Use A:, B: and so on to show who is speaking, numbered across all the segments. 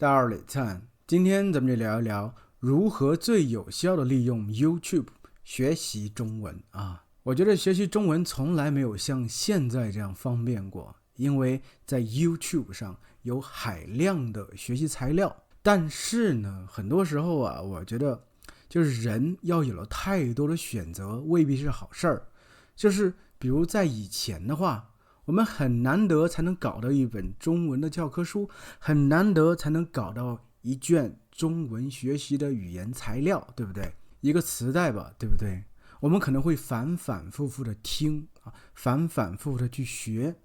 A: 大二磊灿，今天咱们就聊一聊如何最有效的利用 YouTube 学习中文啊。我觉得学习中文从来没有像现在这样方便过，因为在 YouTube 上有海量的学习材料。但是呢，很多时候啊，我觉得就是人要有了太多的选择，未必是好事儿。就是比如在以前的话，我们很难得才能搞到一本中文的教科书，很难得才能搞到一卷中文学习的语言材料，对不对？一个磁带吧，对不对？我们可能会反反复复的听啊，反反复复的去学，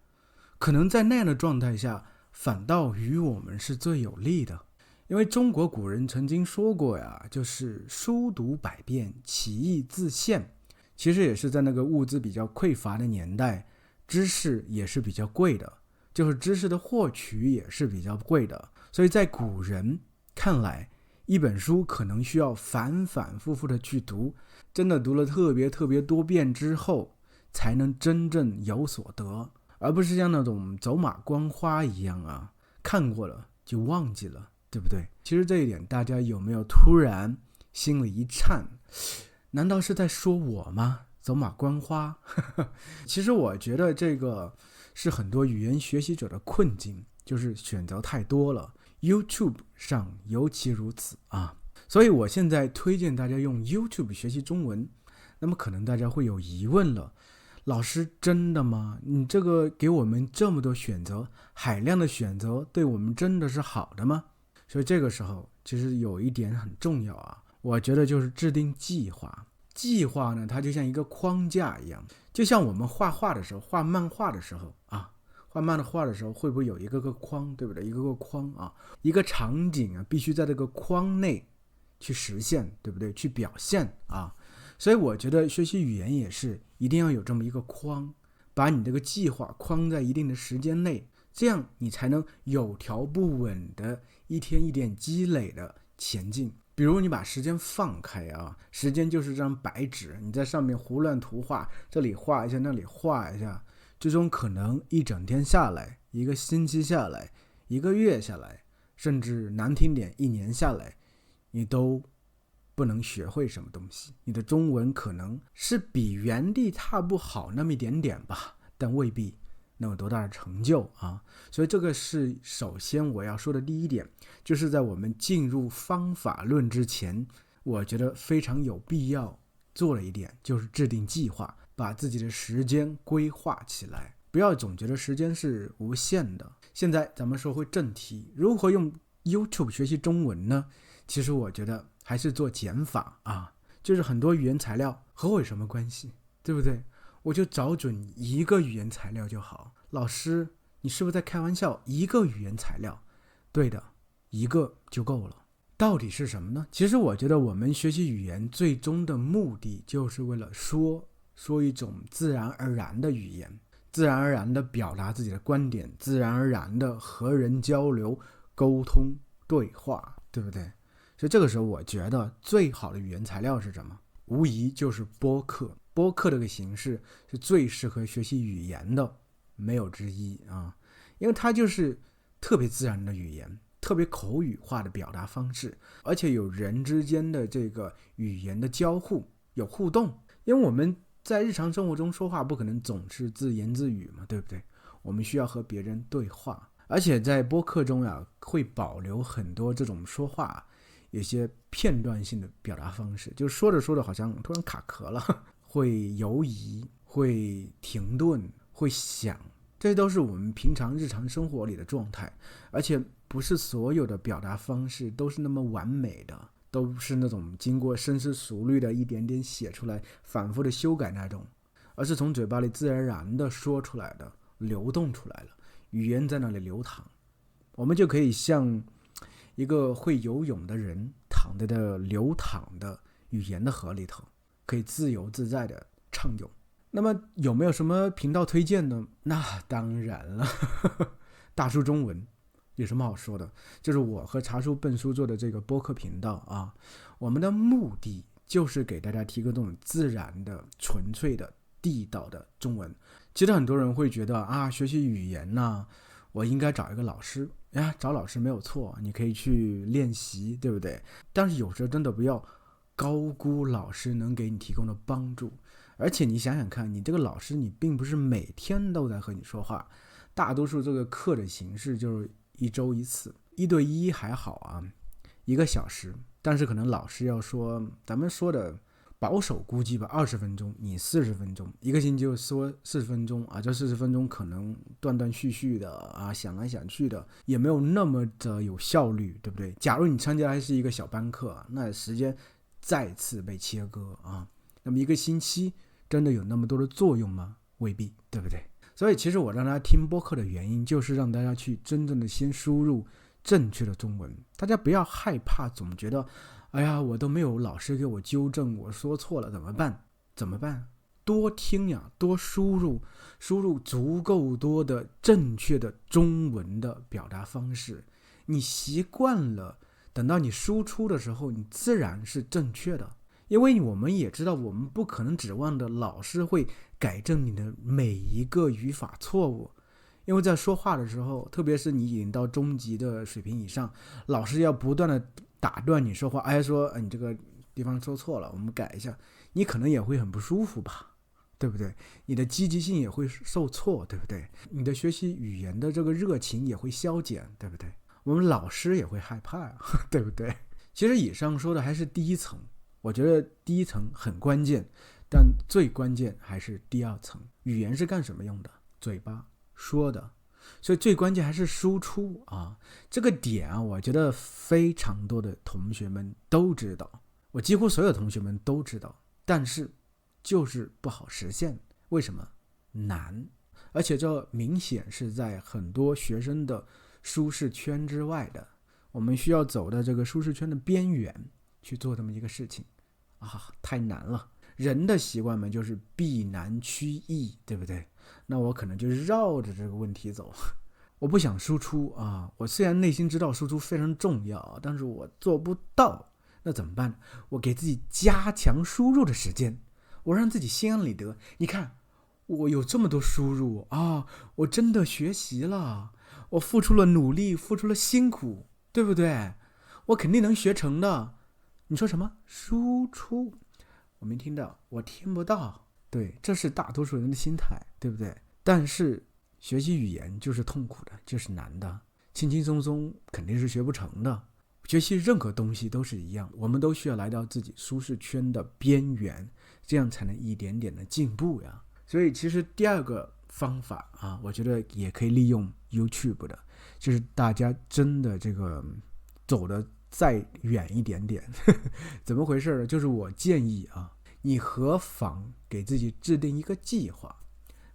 A: 可能在那样的状态下，反倒于我们是最有利的。因为中国古人曾经说过呀，就是书读百遍，其义自现。其实也是在那个物资比较匮乏的年代，知识也是比较贵的，就是知识的获取也是比较贵的。所以在古人看来，一本书可能需要反反复复的去读，真的读了特别多遍之后，才能真正有所得，而不是像那种走马观花一样啊，看过了就忘记了，对不对？其实这一点大家有没有突然心里一颤？难道是在说我吗？走马观花？其实我觉得这个是很多语言学习者的困境，就是选择太多了。YouTube 上尤其如此啊。所以我现在推荐大家用 YouTube 学习中文。那么可能大家会有疑问了，老师真的吗？你这个给我们这么多选择，海量的选择，对我们真的是好的吗？所以这个时候其实有一点很重要啊，我觉得就是制定计划。计划呢，它就像一个框架一样，就像我们画画的时候，画漫画的时候啊，画漫画的时候会不会有一个个框，对不对？一个个框啊，一个场景啊，必须在这个框内去实现，对不对？去表现啊。所以我觉得学习语言也是一定要有这么一个框，把你这个计划框在一定的时间内，这样你才能有条不紊的一天一点积累的前进。比如你把时间放开啊，时间就是张白纸，你在上面胡乱涂画，这里画一下，那里画一下，最终可能一整天下来，一个星期下来，一个月下来，甚至难听点，一年下来，你都不能学会什么东西。你的中文可能是比原地踏步好那么一点点吧，但未必能有多大的成就啊。所以这个是首先我要说的第一点，就是在我们进入方法论之前，我觉得非常有必要做的一点，就是制定计划，把自己的时间规划起来，不要总觉得时间是无限的。现在咱们说回正题，如何用 YouTube 学习中文呢？其实我觉得还是做减法啊，就是很多语言材料和我有什么关系，对不对？我就找准一个语言材料就好。老师，你是不是在开玩笑？一个语言材料？对的，一个就够了。到底是什么呢？其实我觉得我们学习语言最终的目的就是为了说一种自然而然的语言，自然而然的表达自己的观点，自然而然的和人交流、沟通、对话，对不对？所以这个时候我觉得最好的语言材料是什么？无疑就是播客。播客这个形式是最适合学习语言的，没有之一啊，因为它就是特别自然的语言，特别口语化的表达方式，而且有人之间的这个语言的交互，有互动。因为我们在日常生活中说话不可能总是自言自语嘛，对不对？我们需要和别人对话，而且在播客中啊，会保留很多这种说话有些片段性的表达方式，就说着说着好像突然卡壳了，会游移，会停顿，会想，这都是我们平常日常生活里的状态。而且不是所有的表达方式都是那么完美的，都是那种经过深思熟虑的一点点写出来，反复的修改那种，而是从嘴巴里自然而然的说出来的，流动出来了，语言在那里流淌。我们就可以像一个会游泳的人躺在的流淌的语言的河里头，可以自由自在的畅泳。那么有没有什么频道推荐呢？那当然了，大叔中文有什么好说的？就是我和茶叔笨叔做的这个播客频道啊，我们的目的就是给大家提供这种自然的、纯粹的、地道的中文。其实很多人会觉得啊，学习语言呢，我应该找一个老师呀，找老师没有错，你可以去练习，对不对？但是有时候真的不要高估老师能给你提供的帮助。而且你想想看，你这个老师你并不是每天都在和你说话，大多数这个课的形式就是1周1次，1对1还好啊，1个小时，但是可能老师要说，咱们说的保守估计吧，20分钟，你40分钟，一个星期就说40分钟啊，这40分钟可能断断续续的啊，想来想去的，也没有那么的有效率，对不对？假如你参加的是一个小班课，那时间再次被切割啊，那么一个星期真的有那么多的作用吗？未必，对不对？所以其实我让大家听播客的原因，就是让大家去真正的先输入正确的中文，大家不要害怕，总觉得哎呀，我都没有老师给我纠正，我说错了怎么办？怎么办？多听呀，多输入足够多的正确的中文的表达方式，你习惯了，等到你输出的时候，你自然是正确的。因为我们也知道，我们不可能指望的老师会改正你的每一个语法错误，因为在说话的时候，特别是你已经到中级的水平以上，老师要不断的打断你说话，哎，说你这个地方说错了，我们改一下，你可能也会很不舒服吧，对不对？你的积极性也会受挫，对不对？你的学习语言的这个热情也会消减，对不对？我们老师也会害怕，对不对？其实以上说的还是第一层，我觉得第一层很关键，但最关键还是第二层。语言是干什么用的？嘴巴说的，所以最关键还是输出啊。这个点啊，我觉得非常多的同学们都知道，我几乎所有同学们都知道，但是就是不好实现。为什么？难。而且这明显是在很多学生的舒适圈之外的，我们需要走到这个舒适圈的边缘去做这么一个事情啊，太难了。人的习惯嘛，就是避难趋易，对不对？那我可能就绕着这个问题走，我不想输出啊。我虽然内心知道输出非常重要，但是我做不到，那怎么办？我给自己加强输入的时间，我让自己心安理得。你看，我有这么多输入啊，我真的学习了，我付出了努力，付出了辛苦，对不对？我肯定能学成的。你说什么？输出？我没听到，我听不到。对，这是大多数人的心态，对不对？但是学习语言就是痛苦的，就是难的，轻轻松松肯定是学不成的。学习任何东西都是一样，我们都需要来到自己舒适圈的边缘，这样才能一点点的进步呀。所以其实第二个方法啊，我觉得也可以利用 YouTube 的，就是大家真的这个走的再远一点点怎么回事呢？就是我建议啊，你何妨给自己制定一个计划，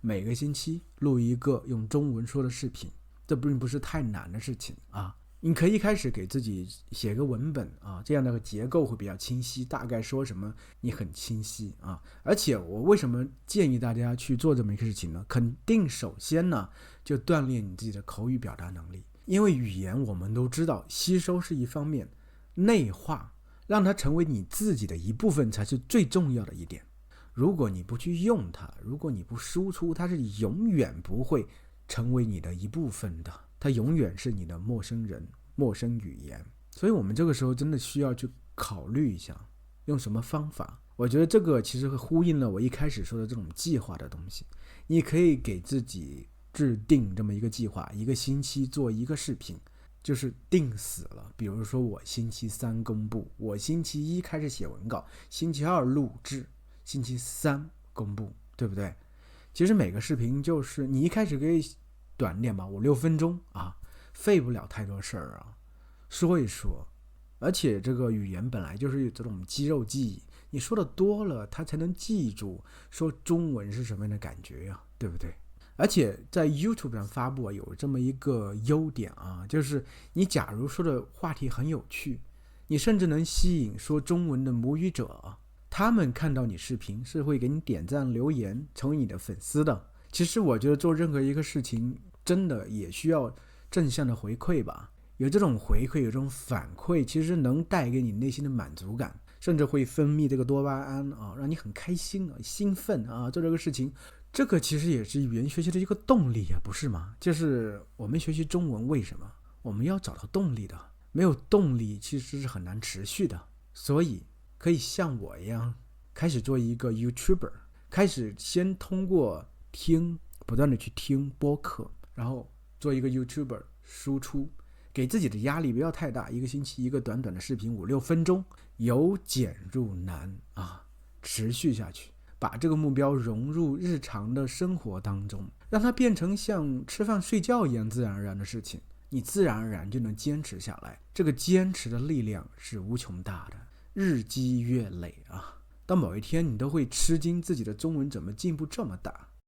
A: 每个星期录一个用中文说的视频，这并不是太难的事情啊。你可以一开始给自己写个文本啊，这样的结构会比较清晰，大概说什么你很清晰啊。而且我为什么建议大家去做这么一个事情呢？肯定首先呢，就锻炼你自己的口语表达能力。因为语言我们都知道，吸收是一方面，内化让它成为你自己的一部分才是最重要的一点。如果你不去用它，如果你不输出，它是永远不会成为你的一部分的，它永远是你的陌生人、陌生语言。所以我们这个时候真的需要去考虑一下用什么方法。我觉得这个其实会呼应了我一开始说的这种计划的东西。你可以给自己制定这么一个计划，一个星期做一个视频，就是定死了。比如说我星期3公布，我星期1开始写文稿，星期2录制，星期3公布，对不对？其实每个视频就是你一开始可以短点吧，5-6分钟啊，费不了太多事儿啊，说一说。而且这个语言本来就是有这种肌肉记忆，你说的多了，他才能记住说中文是什么样的感觉呀，对不对？而且在 YouTube 上发布有这么一个优点啊，就是你假如说的话题很有趣，你甚至能吸引说中文的母语者，他们看到你视频是会给你点赞留言，成为你的粉丝的。其实我觉得做任何一个事情真的也需要正向的回馈吧，有这种回馈，有这种反馈，其实能带给你内心的满足感，甚至会分泌这个多巴胺啊，让你很开心啊，兴奋啊，做这个事情这个其实也是语言学习的一个动力啊，不是吗？就是我们学习中文为什么？我们要找到动力的，没有动力其实是很难持续的。所以可以像我一样开始做一个 YouTuber， 开始先通过不断的去听播客，然后做一个 YouTuber 输出，给自己的压力不要太大，一个星期一个短短的视频5-6分钟，由简入难啊，持续下去，把这个目标融入日常的生活当中，让它变成像吃饭睡觉一样自然而然的事情，你自然而然就能坚持下来。这个坚持的力量是无穷大的，日积月累啊，到某一天你都会吃惊自己的中文怎么进步这么大。